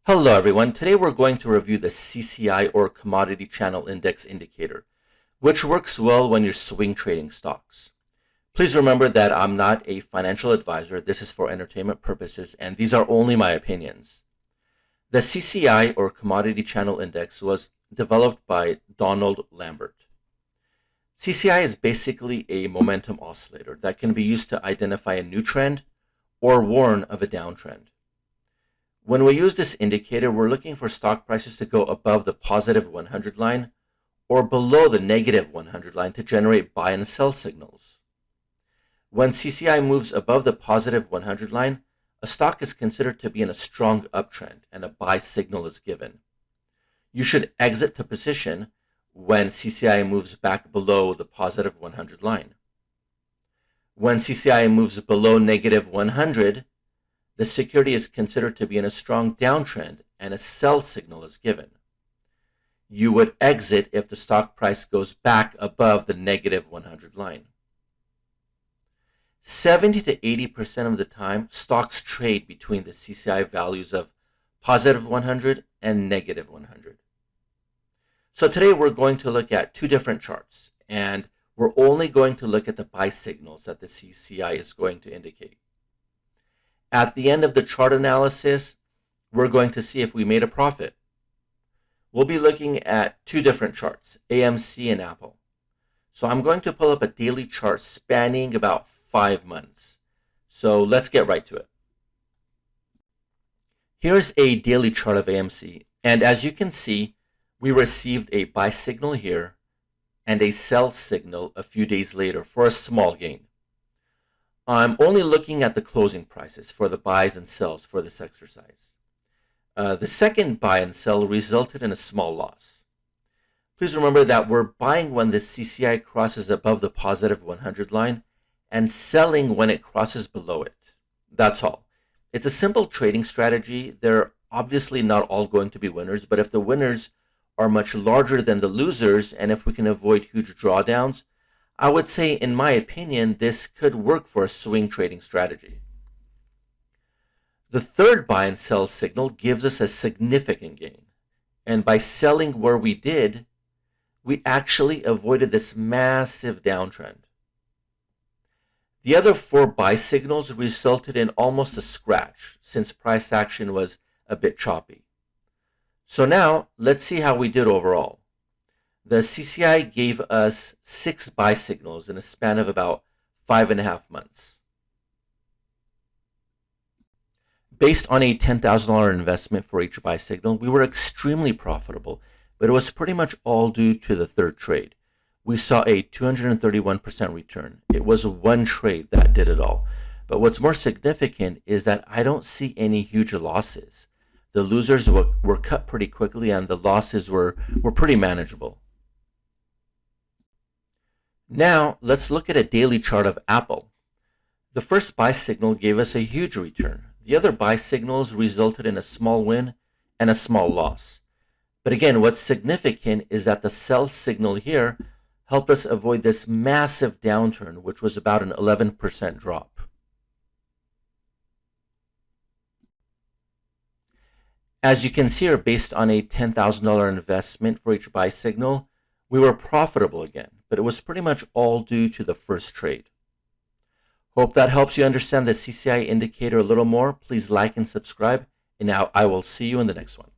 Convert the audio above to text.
Hello everyone, today we're going to review the CCI or Commodity Channel Index Indicator, which works well when you're swing trading stocks. Please remember that I'm not a financial advisor, this is for entertainment purposes, and these are only my opinions. The CCI or Commodity Channel Index was developed by Donald Lambert. CCI is basically a momentum oscillator that can be used to identify a new trend or warn of a downtrend. When we use this indicator, we're looking for stock prices to go above the positive 100 line or below the negative 100 line to generate buy and sell signals. When CCI moves above the positive 100 line, a stock is considered to be in a strong uptrend and a buy signal is given. You should exit to position when CCI moves back below the positive 100 line. When CCI moves below negative 100, the security is considered to be in a strong downtrend and a sell signal is given. You would exit if the stock price goes back above the negative 100 line. 70 to 80% of the time, stocks trade between the CCI values of positive 100 and negative 100. So today we're going to look at two different charts, and we're only going to look at the buy signals that the CCI is going to indicate. At the end of the chart analysis, we're going to see if we made a profit. We'll be looking at two different charts, AMC and Apple. So I'm going to pull up a daily chart spanning about 5 months. So let's get right to it. Here's a daily chart of AMC. And as you can see, we received a buy signal here and a sell signal a few days later for a small gain. I'm only looking at the closing prices for the buys and sells for this exercise. The second buy and sell resulted in a small loss. Please remember that we're buying when the CCI crosses above the positive 100 line and selling when it crosses below it. That's all. It's a simple trading strategy. They're obviously not all going to be winners, but if the winners are much larger than the losers and if we can avoid huge drawdowns, I would say, in my opinion, this could work for a swing trading strategy. The third buy and sell signal gives us a significant gain. And by selling where we did, we actually avoided this massive downtrend. The other four buy signals resulted in almost a scratch since price action was a bit choppy. So now let's see how we did overall. The CCI gave us 6 buy signals in a span of about 5.5 months. Based on a $10,000 investment for each buy signal, we were extremely profitable, but it was pretty much all due to the third trade. We saw a 231% return. It was one trade that did it all. But what's more significant is that I don't see any huge losses. The losers were cut pretty quickly and the losses were pretty manageable. Now, let's look at a daily chart of Apple. The first buy signal gave us a huge return. The other buy signals resulted in a small win and a small loss. But again, what's significant is that the sell signal here helped us avoid this massive downturn, which was about an 11% drop. As you can see here, based on a $10,000 investment for each buy signal, we were profitable again, but it was pretty much all due to the first trade. Hope that helps you understand the CCI indicator a little more. Please like and subscribe, and now I will see you in the next one.